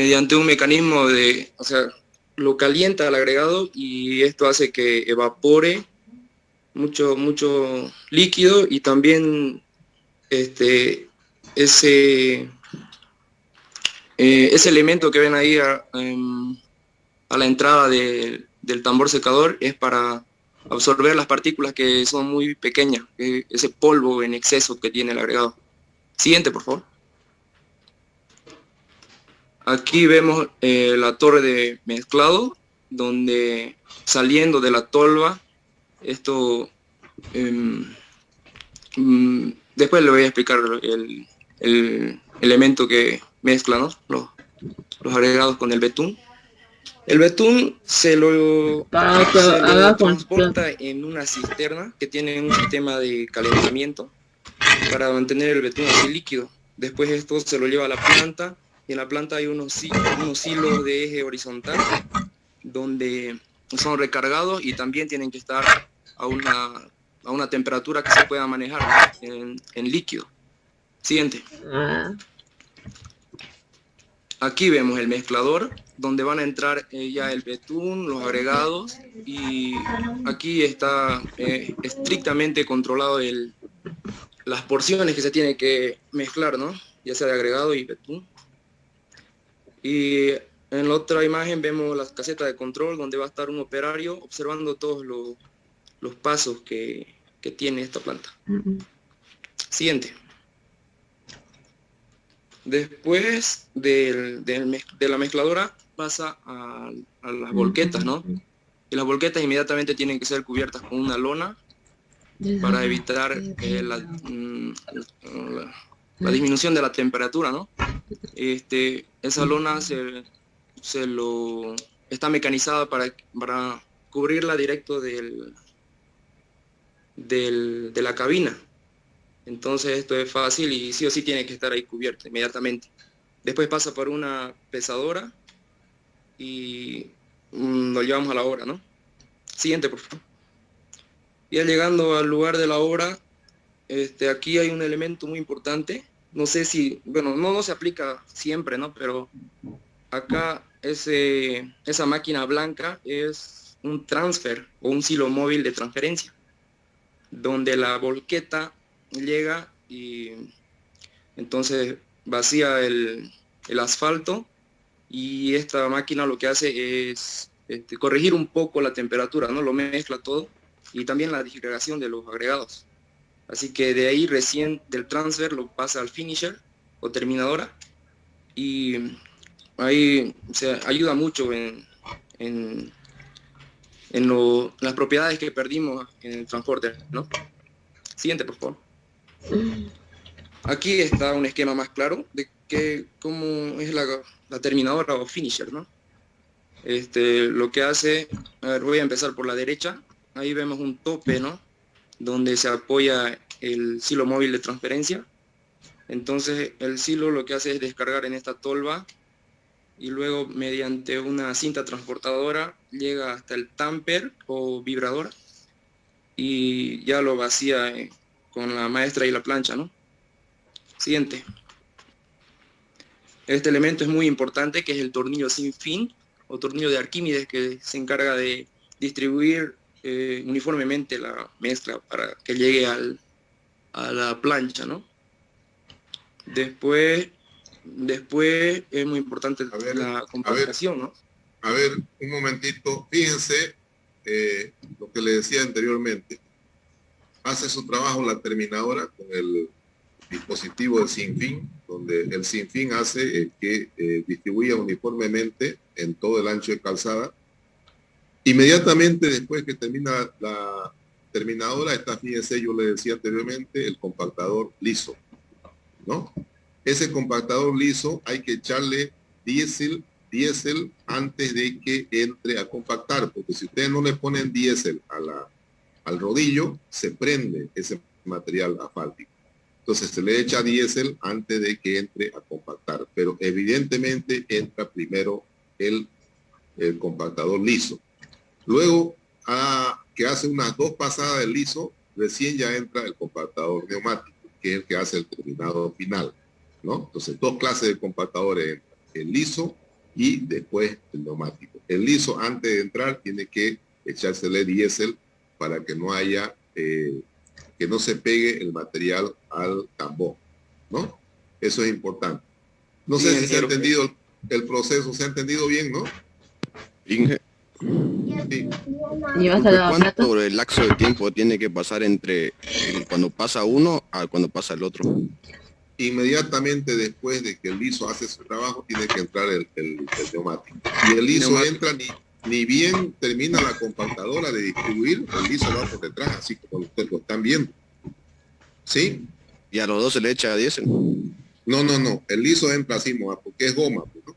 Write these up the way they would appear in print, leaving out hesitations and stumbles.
mediante un mecanismo o sea, lo calienta al agregado y esto hace que evapore mucho líquido y también ese, ese elemento que ven ahí a la entrada del tambor secador es para absorber las partículas que son muy pequeñas, ese polvo en exceso que tiene el agregado. Siguiente, por favor. Aquí vemos la torre de mezclado, donde saliendo de la tolva, esto, después le voy a explicar el elemento que mezcla, ¿no? Los agregados con el betún. El betún se lo transporta en una cisterna que tiene un sistema de calentamiento para mantener el betún así líquido. Después esto se lo lleva a la planta y en la planta hay unos hilos de eje horizontal donde son recargados y también tienen que estar a una temperatura que se pueda manejar en líquido. Siguiente. Aquí vemos el mezclador, donde van a entrar ya el betún, los agregados, y aquí está estrictamente controlado las porciones que se tienen que mezclar, ¿no? Ya sea de agregado y betún. Y en la otra imagen vemos las casetas de control, donde va a estar un operario observando todos los pasos que tiene esta planta. Siguiente. Después de la mezcladora pasa a las volquetas, ¿no? Y las volquetas inmediatamente tienen que ser cubiertas con una lona para evitar la disminución de la temperatura, ¿no? Esa lona está mecanizada para cubrirla directo de la cabina. Entonces esto es fácil y sí o sí tiene que estar ahí cubierto inmediatamente. Después pasa por una pesadora y lo llevamos a la obra, ¿no? Siguiente, por favor. Ya llegando al lugar de la obra, aquí hay un elemento muy importante. No sé si, bueno, no se aplica siempre, ¿no? Pero acá esa máquina blanca es un transfer o un silo móvil de transferencia, donde la volqueta llega y entonces vacía el asfalto y esta máquina lo que hace es corregir un poco la temperatura, ¿no? Lo mezcla todo y también la disgregación de los agregados. Así que de ahí recién del transfer lo pasa al finisher o terminadora y ahí se ayuda mucho en las propiedades que perdimos en el transporte, ¿no? Siguiente, por favor. Aquí está un esquema más claro de cómo es la terminadora o finisher, ¿no? Lo que hace, a ver, voy a empezar por la derecha. Ahí vemos un tope, ¿no? Donde se apoya el silo móvil de transferencia. Entonces el silo lo que hace es descargar en esta tolva y luego mediante una cinta transportadora llega hasta el tamper o vibrador y ya lo vacía con la maestra y la plancha, ¿no? Siguiente. Este elemento es muy importante, que es el tornillo sin fin o tornillo de Arquímedes, que se encarga de distribuir uniformemente la mezcla para que llegue a la plancha, ¿no? Después es muy importante la compactación, ¿no? A ver, un momentito. Fíjense lo que le decía anteriormente. Hace su trabajo la terminadora con el dispositivo de sinfín, donde el sinfín hace que distribuya uniformemente en todo el ancho de calzada. Inmediatamente después que termina la terminadora, está, fíjense, yo le decía anteriormente, el compactador liso, ¿no? Ese compactador liso hay que echarle diésel antes de que entre a compactar, porque si ustedes no le ponen diésel al rodillo, se prende ese material asfáltico. Entonces se le echa diésel antes de que entre a compactar, pero evidentemente entra primero el compactador liso. Luego que hace unas 2 pasadas del liso, recién ya entra el compactador neumático, que es el que hace el terminado final, ¿no? Entonces 2 clases de compactadores, el liso y después el neumático. El liso, antes de entrar, tiene que echársele diésel para que no haya, que no se pegue el material al tambor, ¿no? Eso es importante. No Sí, sé si se ha ingeniero. entendido el proceso, se ha entendido bien, ¿no? Inge, Sí. disculpe, ¿cuánto el lapso de tiempo tiene que pasar entre cuando pasa uno a cuando pasa el otro? Inmediatamente después de que el liso hace su trabajo, tiene que entrar el neumático. Y el liso Neumático. entra ni bien termina la compactadora de distribuir, el liso va por detrás, así como ustedes lo están viendo. ¿Sí? ¿Y a los dos se le echa diésel? No. El liso entra así, porque es goma, ¿no?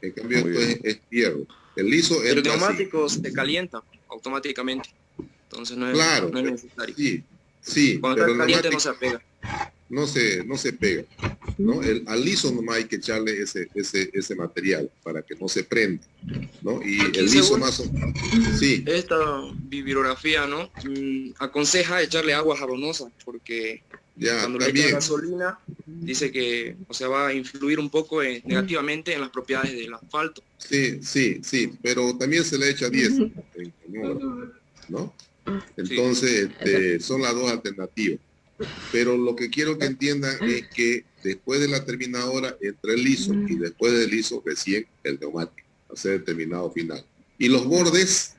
En cambio, Muy esto bien. es hierro. El liso El entra así. neumático se calienta automáticamente. Entonces no es, Claro, no es necesario. sí, Cuando pero está el caliente neumático no se apega. no se pega, ¿no? Al liso nomás hay que echarle ese material para que no se prenda, ¿no? Y Aquí, el liso según más sí, esta bibliografía, ¿no? Aconseja echarle agua jabonosa porque ya, cuando le echa también, gasolina, dice que, o sea, va a influir un poco negativamente en las propiedades del asfalto. sí, pero también se le echa diésel, ¿no? Sí. Entonces, son las dos alternativas. Pero lo que quiero que entiendan es que después de la terminadora entra el liso y después del liso recién el neumático, hacer el terminado final. Y los bordes,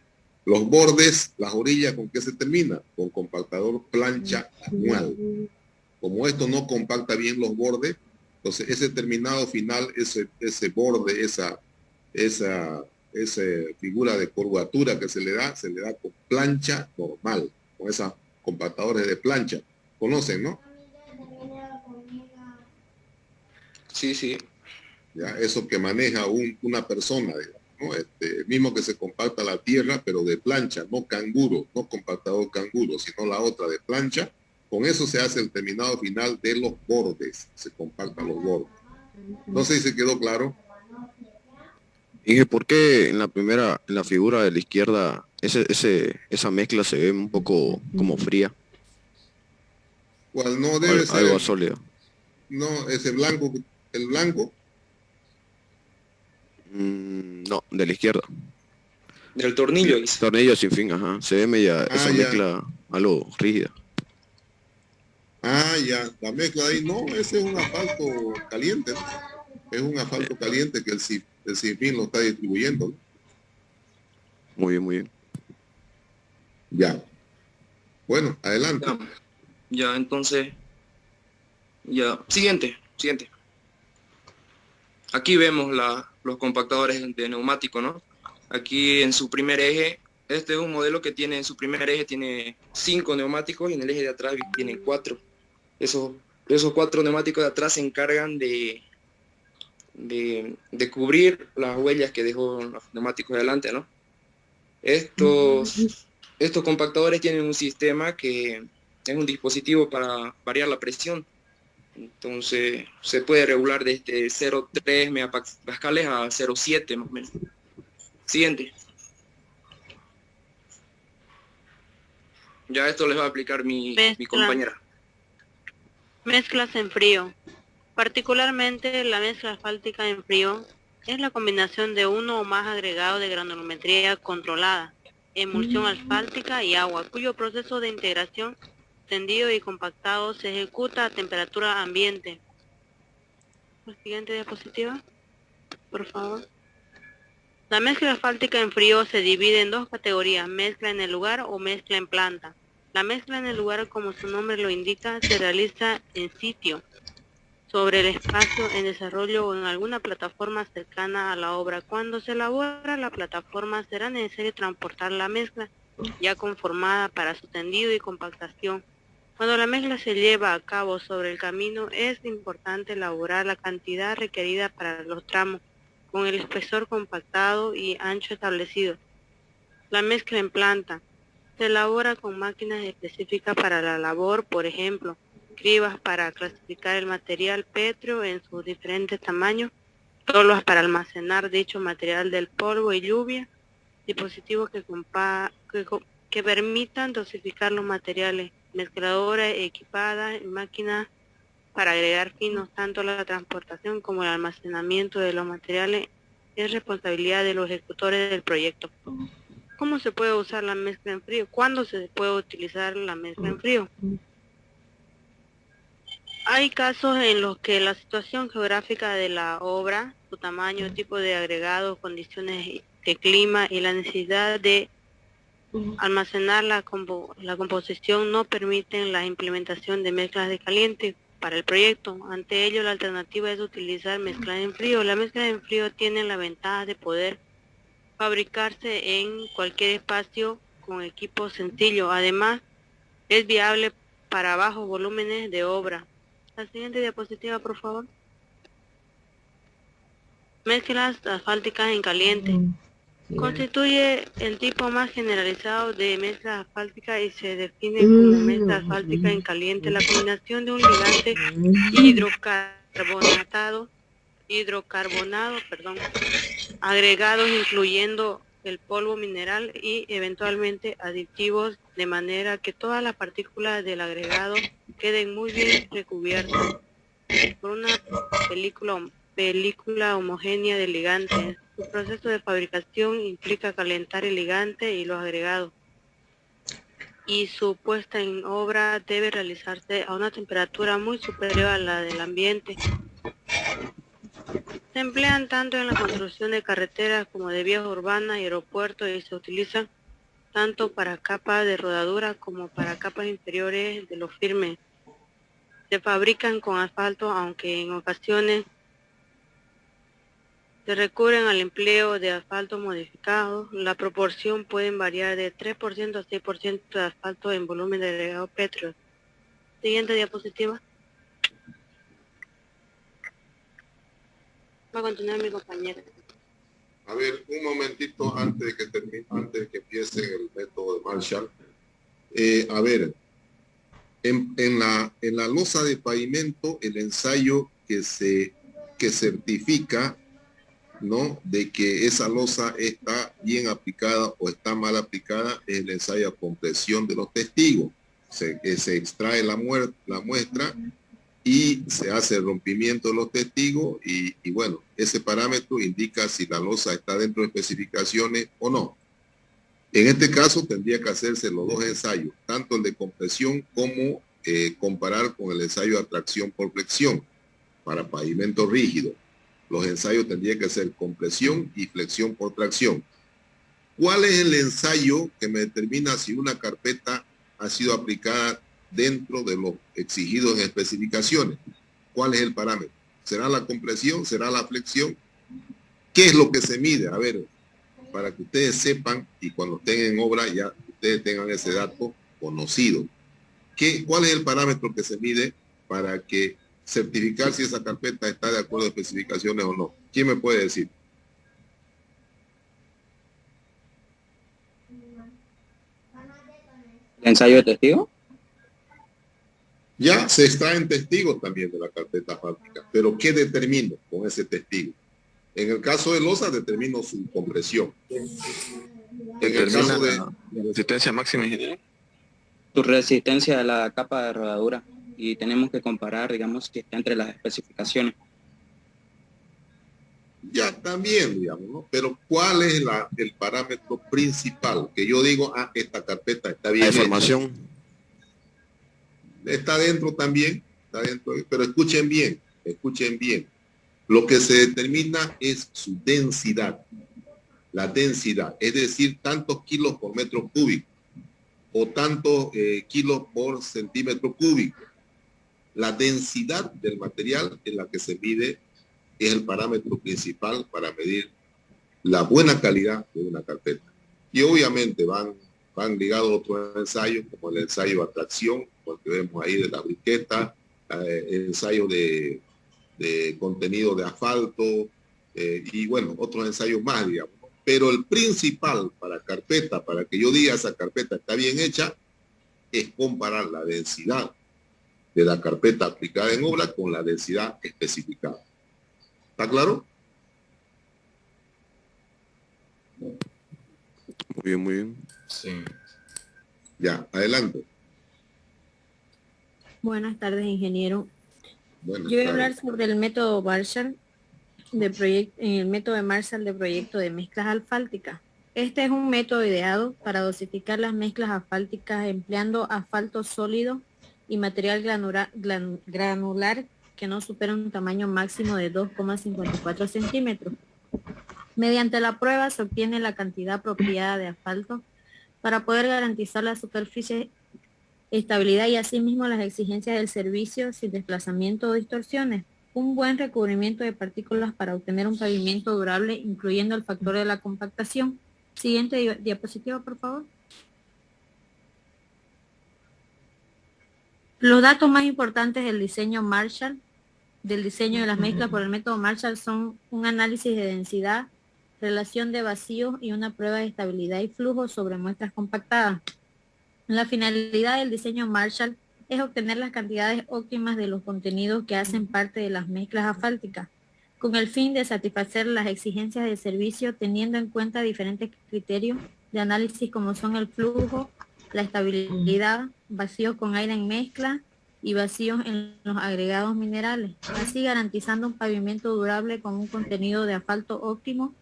las orillas, ¿con qué se termina? Con compactador plancha manual. Como esto no compacta bien los bordes, entonces ese terminado final, ese borde, esa figura de curvatura que se le da con plancha normal, con esos compactadores de plancha. Conocen, ¿no? Sí. ¿Ya? Eso que maneja una persona, digamos, ¿no? Mismo que se compacta la tierra, pero de plancha, no canguro, no compactador canguro, sino la otra de plancha. Con eso se hace el terminado final de los bordes, se compactan los bordes. No sé si se quedó claro. Inge, ¿por qué en la figura de la izquierda, esa mezcla se ve un poco como fría? ¿Cuál no debe Algo ser? sólido. No, ese blanco, el blanco. No, de la izquierda. Del tornillo, dice. Tornillo sin fin, ajá. Se ve media, esa Ya. mezcla algo rígida. Ya. La mezcla ahí, no, ese es un asfalto caliente, ¿no? Es un asfalto caliente que el Sinfín lo está distribuyendo, ¿no? Muy bien, muy bien. Ya. Bueno, adelante. Ya, entonces, ya. Siguiente. Aquí vemos los compactadores de neumático, ¿no? Aquí en su primer eje, este es un modelo que tiene en su primer eje tiene 5 neumáticos y en el eje de atrás tienen 4. Esos 4 neumáticos de atrás se encargan de cubrir las huellas que dejó los neumáticos de adelante, ¿no? Estos compactadores tienen un sistema que es un dispositivo para variar la presión. Entonces se puede regular desde 0,3 megapascales a 0,7 más o menos. Siguiente. Ya esto les va a aplicar mi compañera. Mezclas en frío. Particularmente la mezcla asfáltica en frío es la combinación de uno o más agregados de granulometría controlada, emulsión asfáltica y agua, cuyo proceso de integración, tendido y compactado se ejecuta a temperatura ambiente. La siguiente diapositiva, por favor. La mezcla asfáltica en frío se divide en dos categorías, mezcla en el lugar o mezcla en planta. La mezcla en el lugar, como su nombre lo indica, se realiza en sitio, sobre el espacio en desarrollo o en alguna plataforma cercana a la obra. Cuando se elabora la plataforma será necesario transportar la mezcla ya conformada para su tendido y compactación. Cuando la mezcla se lleva a cabo sobre el camino es importante elaborar la cantidad requerida para los tramos con el espesor compactado y ancho establecido. La mezcla en planta se elabora con máquinas específicas para la labor, por ejemplo, cribas para clasificar el material pétreo en sus diferentes tamaños, tolvas para almacenar dicho material del polvo y lluvia, dispositivos que permitan dosificar los materiales, mezcladoras equipadas y máquinas para agregar finos tanto la transportación como el almacenamiento de los materiales es responsabilidad de los ejecutores del proyecto. ¿Cómo se puede usar la mezcla en frío? ¿Cuándo se puede utilizar la mezcla en frío? Hay casos en los que la situación geográfica de la obra, su tamaño, tipo de agregado, condiciones de clima y la necesidad de almacenar la composición no permiten la implementación de mezclas de caliente para el proyecto. Ante ello, la alternativa es utilizar mezcla en frío. La mezcla en frío tiene la ventaja de poder fabricarse en cualquier espacio con equipo sencillo. Además, es viable para bajos volúmenes de obra. La siguiente diapositiva, por favor. Mezclas asfálticas en caliente. Constituye el tipo más generalizado de mezcla asfáltica y se define como mezcla asfáltica en caliente la combinación de un ligante hidrocarbonado, agregados incluyendo el polvo mineral y eventualmente aditivos, de manera que todas las partículas del agregado queden muy bien recubiertas por una película homogénea de ligantes. Su proceso de fabricación implica calentar el ligante y los agregados, y su puesta en obra debe realizarse a una temperatura muy superior a la del ambiente. Se emplean tanto en la construcción de carreteras como de vías urbanas y aeropuertos, y se utilizan tanto para capas de rodadura como para capas inferiores de los firmes. Se fabrican con asfalto, aunque en ocasiones se recurren al empleo de asfalto modificado. La proporción puede variar de 3% a 6% de asfalto en volumen de agregado petróleo. Siguiente diapositiva. Va a continuar mi compañera. A ver, un momentito antes de que termine, antes de que empiece el método de Marshall. A ver, en la losa de pavimento, el ensayo que certifica, ¿no?, de que esa losa está bien aplicada o está mal aplicada es el ensayo a compresión de los testigos. Se extrae la muestra y se hace el rompimiento de los testigos y bueno, ese parámetro indica si la losa está dentro de especificaciones o no. En este caso tendría que hacerse los dos ensayos, tanto el de compresión como comparar con el ensayo de atracción por flexión para pavimento rígido. Los ensayos tendrían que ser compresión y flexión por tracción. ¿Cuál es el ensayo que me determina si una carpeta ha sido aplicada dentro de lo exigido en especificaciones? ¿Cuál es el parámetro? ¿Será la compresión? ¿Será la flexión? ¿Qué es lo que se mide? A ver, para que ustedes sepan y cuando estén en obra ya ustedes tengan ese dato conocido. ¿Cuál es el parámetro que se mide para que certificar si esa carpeta está de acuerdo a especificaciones o no? ¿Quién me puede decir? ¿El ensayo de testigo? Ya se extraen testigos también de la carpeta asfáltica, pero ¿qué determino con ese testigo? En el caso de losa determino su compresión. En el caso de resistencia máxima, ingeniero. Su resistencia a la capa de rodadura, y tenemos que comparar, digamos, si está entre las especificaciones. Ya también, digamos, ¿no? Pero ¿cuál es el parámetro principal? Que yo digo, esta carpeta está bien. La información. Está dentro también, está dentro, pero escuchen bien. Lo que se determina es su densidad. La densidad, es decir, tantos kilos por metro cúbico o tantos kilos por centímetro cúbico. La densidad del material en la que se mide es el parámetro principal para medir la buena calidad de una carpeta. Y obviamente van ligados otros ensayos, como el ensayo de atracción, porque vemos ahí de la briqueta, el ensayo de contenido de asfalto, y bueno, otros ensayos más, digamos. Pero el principal para carpeta, para que yo diga esa carpeta está bien hecha, es comparar la densidad de la carpeta aplicada en obra con la densidad especificada. ¿Está claro? Muy bien, muy bien. Sí. Ya, adelante. Buenas tardes, ingeniero. Buenas Yo voy a hablar tardes. sobre el método Marshall. en el método de Marshall de proyecto de mezclas asfálticas. Este es un método ideado para dosificar las mezclas asfálticas empleando asfalto sólido y material granular que no supera un tamaño máximo de 2,54 centímetros. Mediante la prueba se obtiene la cantidad apropiada de asfalto para poder garantizar la superficie, estabilidad y asimismo las exigencias del servicio sin desplazamiento o distorsiones. Un buen recubrimiento de partículas para obtener un pavimento durable, incluyendo el factor de la compactación. Siguiente diapositiva, por favor. Los datos más importantes del diseño Marshall, del diseño de las mezclas por el método Marshall, son un análisis de densidad, relación de vacíos y una prueba de estabilidad y flujo sobre muestras compactadas. La finalidad del diseño Marshall es obtener las cantidades óptimas de los contenidos que hacen parte de las mezclas asfálticas, con el fin de satisfacer las exigencias de servicio teniendo en cuenta diferentes criterios de análisis como son el flujo, la estabilidad, vacíos con aire en mezcla y vacíos en los agregados minerales, así garantizando un pavimento durable con un contenido de asfalto óptimo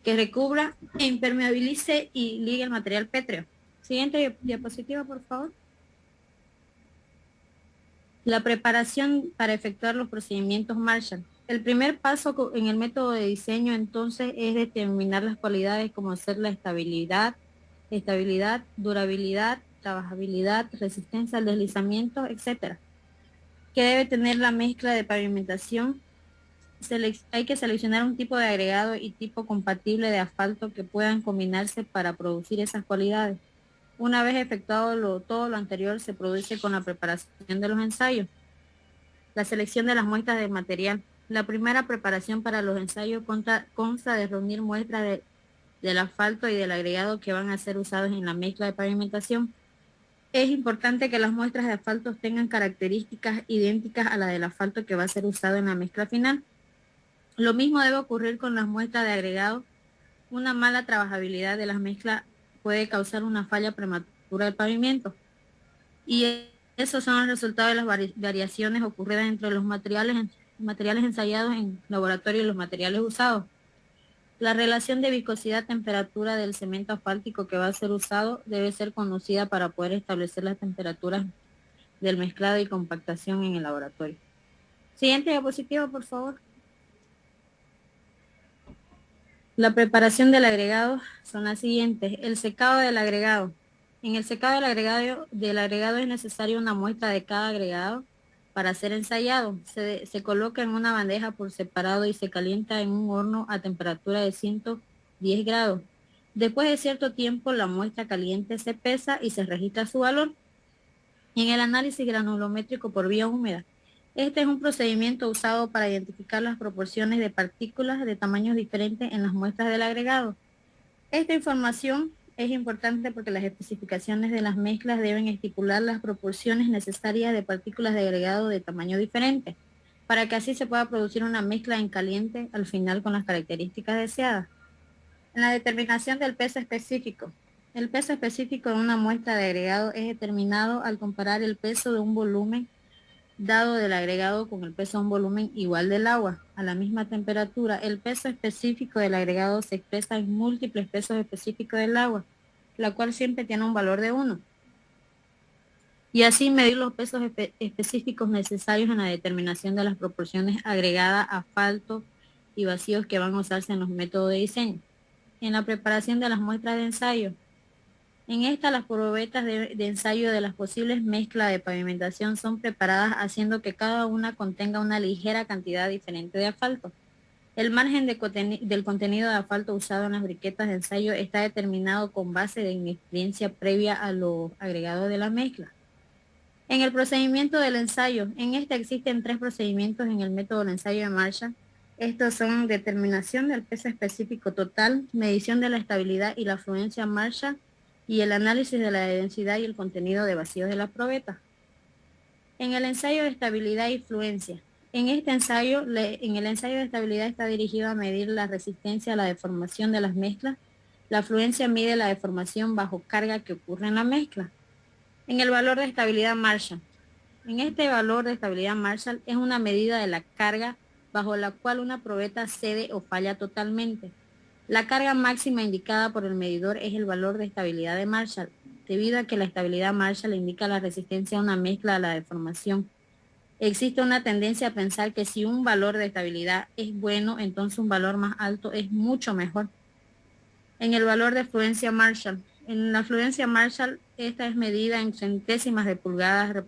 que recubra e impermeabilice y ligue el material pétreo. Siguiente diapositiva, por favor. La preparación para efectuar los procedimientos Marshall. El primer paso en el método de diseño entonces es determinar las cualidades como ser la estabilidad, durabilidad, trabajabilidad, resistencia al deslizamiento, etc. Que debe tener la mezcla de pavimentación. Hay que seleccionar un tipo de agregado y tipo compatible de asfalto que puedan combinarse para producir esas cualidades. Una vez efectuado todo lo anterior, se produce con la preparación de los ensayos. La selección de las muestras de material. La primera preparación para los ensayos consta de reunir muestras del asfalto y del agregado que van a ser usados en la mezcla de pavimentación. Es importante que las muestras de asfalto tengan características idénticas a la del asfalto que va a ser usado en la mezcla final. Lo mismo debe ocurrir con las muestras de agregado. Una mala trabajabilidad de las mezclas puede causar una falla prematura del pavimento. Y esos son los resultados de las variaciones ocurridas entre los materiales ensayados en laboratorio y los materiales usados. La relación de viscosidad-temperatura del cemento asfáltico que va a ser usado debe ser conocida para poder establecer las temperaturas del mezclado y compactación en el laboratorio. Siguiente diapositiva, por favor. La preparación del agregado son las siguientes. El secado del agregado. En el secado del agregado es necesaria una muestra de cada agregado para ser ensayado. Se coloca en una bandeja por separado y se calienta en un horno a temperatura de 110 grados. Después de cierto tiempo, la muestra caliente se pesa y se registra su valor. En el análisis granulométrico por vía húmeda. Este es un procedimiento usado para identificar las proporciones de partículas de tamaños diferentes en las muestras del agregado. Esta información es importante porque las especificaciones de las mezclas deben estipular las proporciones necesarias de partículas de agregado de tamaño diferente, para que así se pueda producir una mezcla en caliente al final con las características deseadas. En la determinación del peso específico. El peso específico de una muestra de agregado es determinado al comparar el peso de un volumen dado del agregado con el peso de un volumen igual del agua a la misma temperatura. El peso específico del agregado se expresa en múltiples pesos específicos del agua, la cual siempre tiene un valor de 1. Y así medir los pesos específicos necesarios en la determinación de las proporciones agregadas, asfalto y vacíos que van a usarse en los métodos de diseño. En la preparación de las muestras de ensayo. En esta, las probetas de ensayo de las posibles mezclas de pavimentación son preparadas haciendo que cada una contenga una ligera cantidad diferente de asfalto. El margen del contenido de asfalto usado en las briquetas de ensayo está determinado con base en experiencia previa a los agregados de la mezcla. En el procedimiento del ensayo, en este existen 3 procedimientos en el método del ensayo de Marshall. Estos son determinación del peso específico total, medición de la estabilidad y la fluencia Marshall, y el análisis de la densidad y el contenido de vacíos de la probeta. En el ensayo de estabilidad y fluencia. En el ensayo de estabilidad está dirigido a medir la resistencia a la deformación de las mezclas. La fluencia mide la deformación bajo carga que ocurre en la mezcla. En el valor de estabilidad Marshall. En este valor de estabilidad Marshall es una medida de la carga bajo la cual una probeta cede o falla totalmente. La carga máxima indicada por el medidor es el valor de estabilidad de Marshall, debido a que la estabilidad Marshall indica la resistencia a una mezcla a la deformación. Existe una tendencia a pensar que si un valor de estabilidad es bueno, entonces un valor más alto es mucho mejor. En el valor de fluencia Marshall. En la fluencia Marshall, esta es medida en centésimas de pulgadas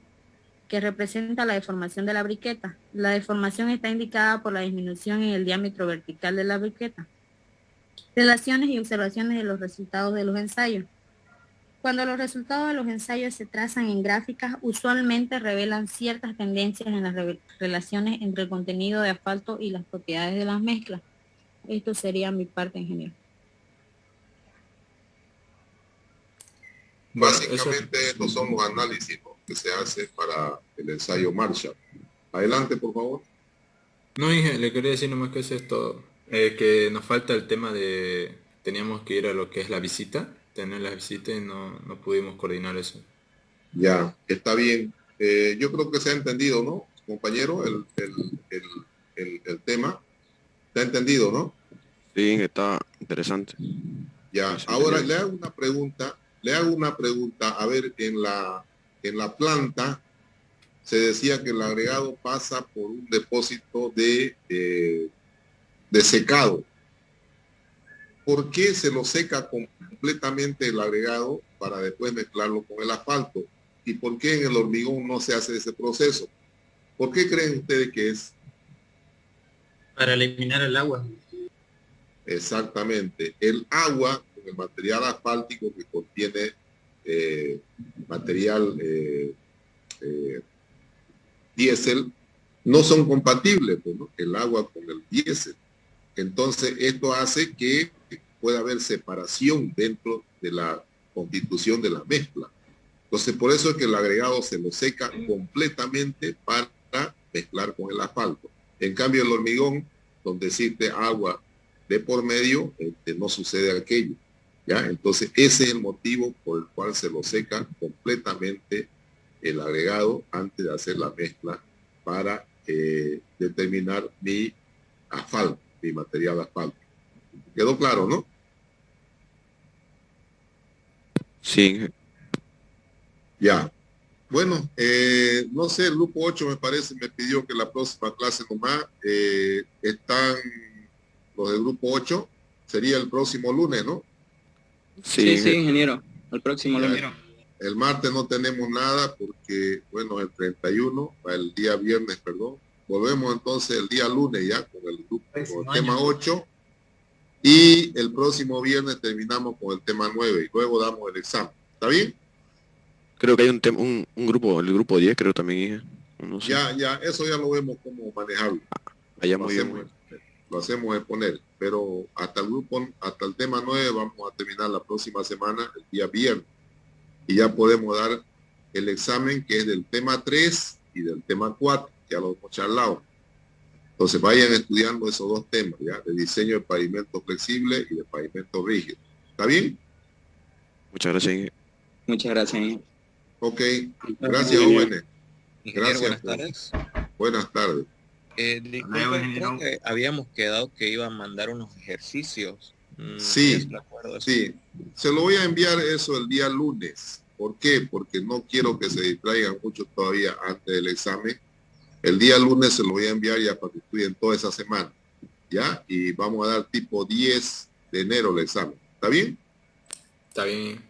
que representa la deformación de la briqueta. La deformación está indicada por la disminución en el diámetro vertical de la briqueta. Relaciones y observaciones de los resultados de los ensayos. Cuando los resultados de los ensayos se trazan en gráficas, usualmente revelan ciertas tendencias en las relaciones entre el contenido de asfalto y las propiedades de las mezclas. Esto sería mi parte, ingeniero. Básicamente estos son los análisis, ¿no?, que se hace para el ensayo Marshall. Adelante, por favor. No, Inge, le quería decir nomás que eso es todo. Que nos falta el tema de... Teníamos que ir a lo que es la visita, tener la visita y no pudimos coordinar eso. Ya, está bien. Yo creo que se ha entendido, ¿no, compañero? El tema. ¿Se ha entendido, no? Sí, está interesante. Ya, ahora le hago una pregunta. A ver, en la planta se decía que el agregado pasa por un depósito de secado. ¿Por qué se lo seca completamente el agregado para después mezclarlo con el asfalto? ¿Y por qué en el hormigón no se hace ese proceso? ¿Por qué creen ustedes que es? Para eliminar el agua. Exactamente. El agua con el material asfáltico que contiene material diésel no son compatibles, ¿no?, el agua con el diésel. Entonces esto hace que pueda haber separación dentro de la constitución de la mezcla. Entonces por eso es que el agregado se lo seca completamente para mezclar con el asfalto. En cambio el hormigón, donde existe agua de por medio, no sucede aquello, ¿ya? Entonces ese es el motivo por el cual se lo seca completamente el agregado antes de hacer la mezcla para determinar mi asfalto, mi material asfalto. ¿Quedó claro, no? Sí. Ya. Bueno, no sé, el grupo 8 me parece, me pidió que la próxima clase nomás están los del grupo 8, sería el próximo lunes, ¿no? Sí, ingeniero, el próximo lunes. El martes no tenemos nada porque, bueno, el 31, el día viernes, perdón. Volvemos entonces el día lunes ya con el grupo, con el tema 8. Y el próximo viernes terminamos con el tema 9 y luego damos el examen. ¿Está bien? Creo que hay un grupo, el grupo 10 creo también. No sé. Ya, eso ya lo vemos cómo manejarlo. Allá muy bien. Lo hacemos exponer, pero hasta el tema 9 vamos a terminar la próxima semana, el día viernes. Y ya podemos dar el examen que es del tema 3 y del tema 4, ya lo hemos charlado. Entonces vayan estudiando esos dos temas, ya, de diseño de pavimento flexible y de pavimento rígido. ¿Está bien? Muchas gracias, Inge. Muchas gracias, Inge. Ok, gracias, jóvenes. Ingeniero, Gracias. buenas tardes. Buenas tardes. Disculpe, creo que habíamos quedado que iba a mandar unos ejercicios. Sí, se lo voy a enviar eso el día lunes. ¿Por qué? Porque no quiero que se distraigan mucho todavía antes del examen. El día lunes se lo voy a enviar ya para que estudien toda esa semana, ¿ya? Y vamos a dar tipo 10 de enero el examen. ¿Está bien? Está bien.